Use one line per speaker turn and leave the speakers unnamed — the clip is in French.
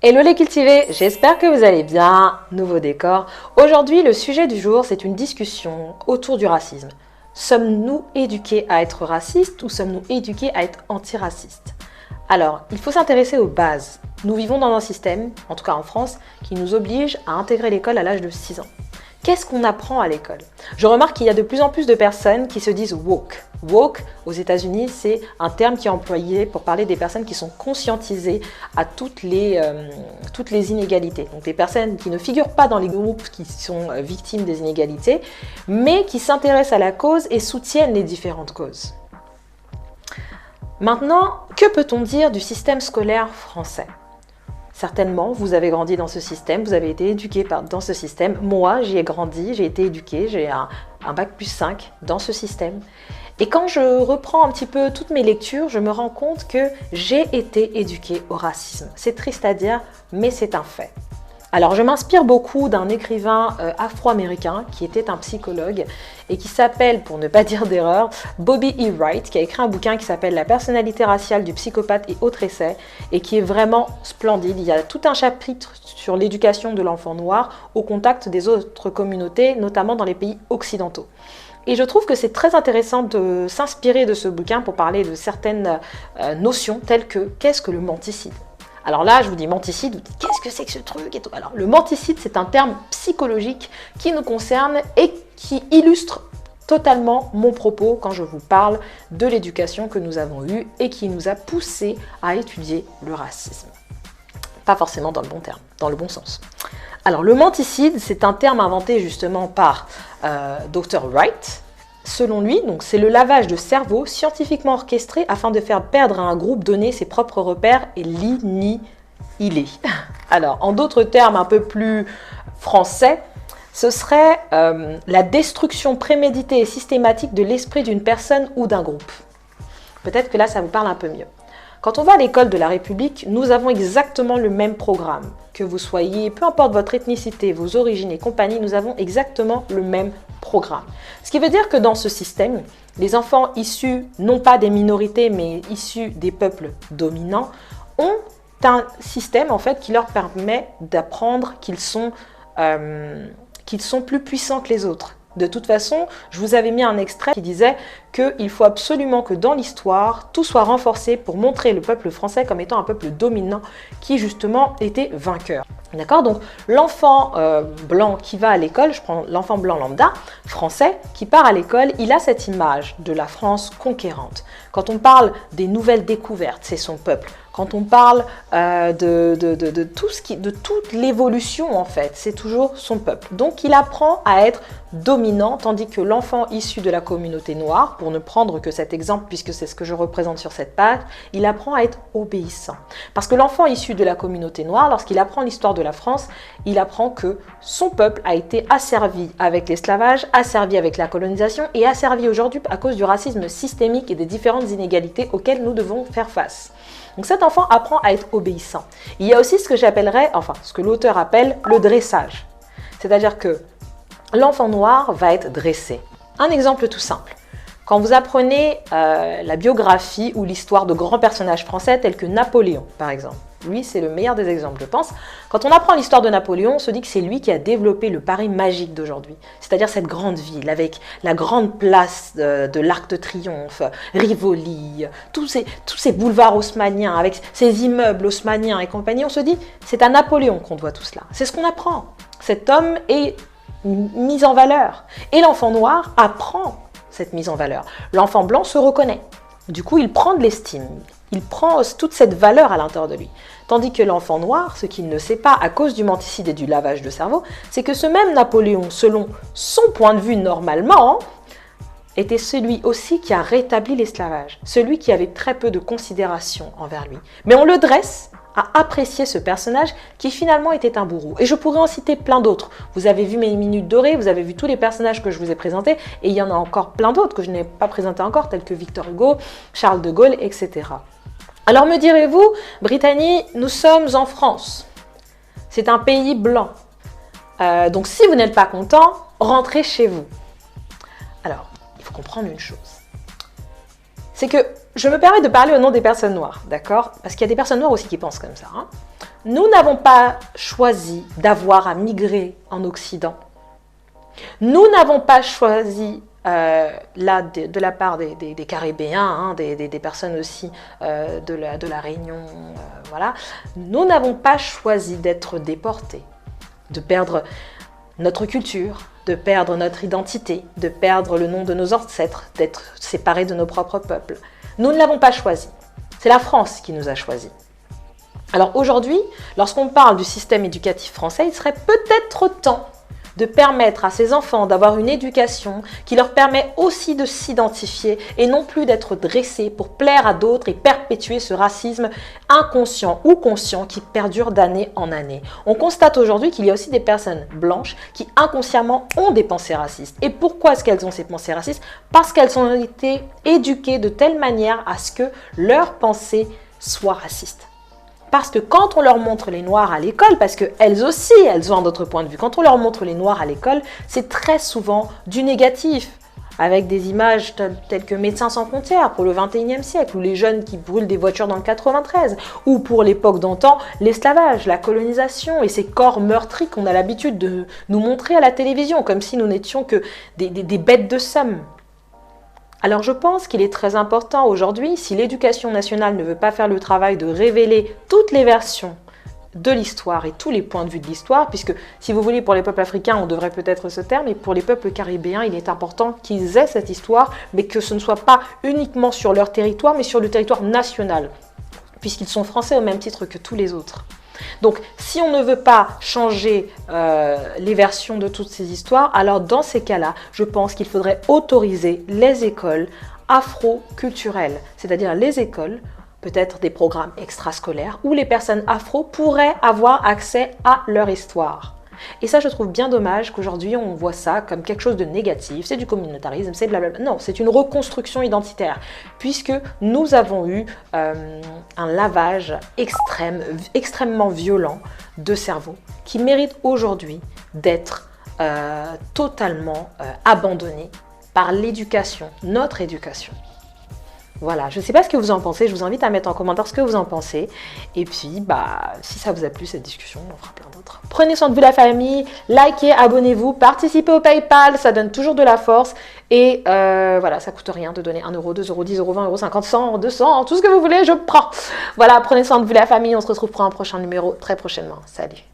Hello les cultivés, j'espère que vous allez bien. Nouveau décor. Aujourd'hui, le sujet du jour, c'est une discussion autour du racisme. Sommes-nous éduqués à être racistes ou sommes-nous éduqués à être antiracistes? Alors, il faut s'intéresser aux bases. Nous vivons dans un système, en tout cas en France, qui nous oblige à intégrer l'école à l'âge de 6 ans. Qu'est-ce qu'on apprend à l'école? Je remarque qu'il y a de plus en plus de personnes qui se disent woke. Woke, aux États-Unis, c'est un terme qui est employé pour parler des personnes qui sont conscientisées à toutes les inégalités. Donc des personnes qui ne figurent pas dans les groupes qui sont victimes des inégalités, mais qui s'intéressent à la cause et soutiennent les différentes causes. Maintenant, que peut-on dire du système scolaire français? Certainement, vous avez grandi dans ce système, vous avez été éduqué dans ce système. Moi, j'y ai grandi, j'ai été éduquée, j'ai un bac+5 dans ce système. Et quand je reprends un petit peu toutes mes lectures, je me rends compte que j'ai été éduquée au racisme. C'est triste à dire, mais c'est un fait. Alors, je m'inspire beaucoup d'un écrivain afro-américain qui était un psychologue et qui s'appelle, pour ne pas dire d'erreur, Bobby E. Wright, qui a écrit un bouquin qui s'appelle La personnalité raciale du psychopathe et autres essais et qui est vraiment splendide. Il y a tout un chapitre sur l'éducation de l'enfant noir au contact des autres communautés, notamment dans les pays occidentaux. Et je trouve que c'est très intéressant de s'inspirer de ce bouquin pour parler de certaines notions telles que qu'est-ce que le menticide? Alors là, je vous dis menticide, vous dites qu'est-ce que c'est que ce truc et tout. Alors le menticide, c'est un terme psychologique qui nous concerne et qui illustre totalement mon propos quand je vous parle de l'éducation que nous avons eue et qui nous a poussé à étudier le racisme. Pas forcément dans le bon terme, dans le bon sens. Alors le menticide, c'est un terme inventé justement par Dr. Wright. Selon lui, donc, c'est le lavage de cerveau scientifiquement orchestré afin de faire perdre à un groupe donné ses propres repères et l'innihiler. Alors, en d'autres termes un peu plus français, ce serait la destruction préméditée et systématique de l'esprit d'une personne ou d'un groupe. Peut-être que là, ça vous parle un peu mieux. Quand on va à l'école de la République, nous avons exactement le même programme. Que vous soyez, peu importe votre ethnicité, vos origines et compagnie, nous avons exactement le même programme. Ce qui veut dire que dans ce système, les enfants issus non pas des minorités, mais issus des peuples dominants, ont un système en fait qui leur permet d'apprendre qu'ils sont plus puissants que les autres. De toute façon, je vous avais mis un extrait qui disait qu'il faut absolument que dans l'histoire, tout soit renforcé pour montrer le peuple français comme étant un peuple dominant qui justement était vainqueur. D'accord? Donc l'enfant blanc qui va à l'école, je prends l'enfant blanc lambda, français, qui part à l'école, il a cette image de la France conquérante. Quand on parle des nouvelles découvertes, c'est son peuple. Quand on parle de toute l'évolution, en fait, c'est toujours son peuple. Donc, il apprend à être dominant, tandis que l'enfant issu de la communauté noire, pour ne prendre que cet exemple, puisque c'est ce que je représente sur cette page, il apprend à être obéissant. Parce que l'enfant issu de la communauté noire, lorsqu'il apprend l'histoire de la France, il apprend que son peuple a été asservi avec l'esclavage, asservi avec la colonisation et asservi aujourd'hui à cause du racisme systémique et des différentes inégalités auxquelles nous devons faire face. Donc cet enfant apprend à être obéissant. Il y a aussi ce que j'appellerais, enfin ce que l'auteur appelle le dressage. C'est-à-dire que l'enfant noir va être dressé. Un exemple tout simple. Quand vous apprenez la biographie ou l'histoire de grands personnages français tels que Napoléon, par exemple. Lui, c'est le meilleur des exemples, je pense. Quand on apprend l'histoire de Napoléon, on se dit que c'est lui qui a développé le Paris magique d'aujourd'hui. C'est-à-dire cette grande ville avec la grande place de l'Arc de Triomphe, Rivoli, tous ces boulevards haussmanniens avec ces immeubles haussmanniens et compagnie. On se dit, c'est à Napoléon qu'on doit tout cela. C'est ce qu'on apprend. Cet homme est mis en valeur. Et l'enfant noir apprend cette mise en valeur. L'enfant blanc se reconnaît. Du coup, il prend de l'estime. Il prend toute cette valeur à l'intérieur de lui. Tandis que l'enfant noir, ce qu'il ne sait pas à cause du menticide et du lavage de cerveau, c'est que ce même Napoléon, selon son point de vue normalement, était celui aussi qui a rétabli l'esclavage. Celui qui avait très peu de considération envers lui. Mais on le dresse à apprécier ce personnage qui finalement était un bourreau. Et je pourrais en citer plein d'autres. Vous avez vu mes minutes dorées, vous avez vu tous les personnages que je vous ai présentés, et il y en a encore plein d'autres que je n'ai pas présentés encore, tels que Victor Hugo, Charles de Gaulle, etc. Alors me direz-vous, Brittany, nous sommes en France. C'est un pays blanc. Donc si vous n'êtes pas content, rentrez chez vous. Alors, il faut comprendre une chose. C'est que je me permets de parler au nom des personnes noires, d'accord? Parce qu'il y a des personnes noires aussi qui pensent comme ça. nous n'avons pas choisi d'avoir à migrer en Occident. Nous n'avons pas choisi, là, de la part des Caribéens, hein, des personnes aussi de la Réunion, voilà, nous n'avons pas choisi d'être déportés, de perdre notre culture, de perdre notre identité, de perdre le nom de nos ancêtres, d'être séparés de nos propres peuples. Nous ne l'avons pas choisi. C'est la France qui nous a choisis. Alors aujourd'hui, lorsqu'on parle du système éducatif français, il serait peut-être temps de permettre à ces enfants d'avoir une éducation qui leur permet aussi de s'identifier et non plus d'être dressés pour plaire à d'autres et perpétuer ce racisme inconscient ou conscient qui perdure d'année en année. On constate aujourd'hui qu'il y a aussi des personnes blanches qui inconsciemment ont des pensées racistes. Et pourquoi est-ce qu'elles ont ces pensées racistes? Parce qu'elles ont été éduquées de telle manière à ce que leurs pensées soient racistes. Parce que quand on leur montre les noirs à l'école, parce qu'elles aussi, elles ont un autre point de vue, quand on leur montre les noirs à l'école, c'est très souvent du négatif, avec des images telles que Médecins sans frontières pour le 21e siècle, ou les jeunes qui brûlent des voitures dans le 93, ou pour l'époque d'antan, l'esclavage, la colonisation et ces corps meurtris qu'on a l'habitude de nous montrer à la télévision, comme si nous n'étions que des bêtes de somme. Alors je pense qu'il est très important aujourd'hui, si l'éducation nationale ne veut pas faire le travail de révéler toutes les versions de l'histoire et tous les points de vue de l'histoire, puisque si vous voulez pour les peuples africains on devrait peut-être ce terme, et pour les peuples caribéens il est important qu'ils aient cette histoire, mais que ce ne soit pas uniquement sur leur territoire, mais sur le territoire national, puisqu'ils sont français au même titre que tous les autres. Donc, si on ne veut pas changer les versions de toutes ces histoires, alors dans ces cas-là, je pense qu'il faudrait autoriser les écoles afro-culturelles, c'est-à-dire les écoles, peut-être des programmes extrascolaires, où les personnes afro pourraient avoir accès à leur histoire. Et ça, je trouve bien dommage qu'aujourd'hui, on voit ça comme quelque chose de négatif, c'est du communautarisme, c'est blablabla. Non, c'est une reconstruction identitaire, puisque nous avons eu un lavage extrêmement violent de cerveau, qui mérite aujourd'hui d'être totalement abandonné par l'éducation, notre éducation. Voilà, je ne sais pas ce que vous en pensez, je vous invite à mettre en commentaire ce que vous en pensez. Et puis, si ça vous a plu cette discussion, on fera plein d'autres. Prenez soin de vous la famille, likez, abonnez-vous, participez au PayPal, ça donne toujours de la force. Et voilà, ça coûte rien de donner 1 euro, 2 euros, 10 euros, 20 euros, 50, 100, 200, tout ce que vous voulez, je prends. Voilà, prenez soin de vous la famille, on se retrouve pour un prochain numéro très prochainement. Salut!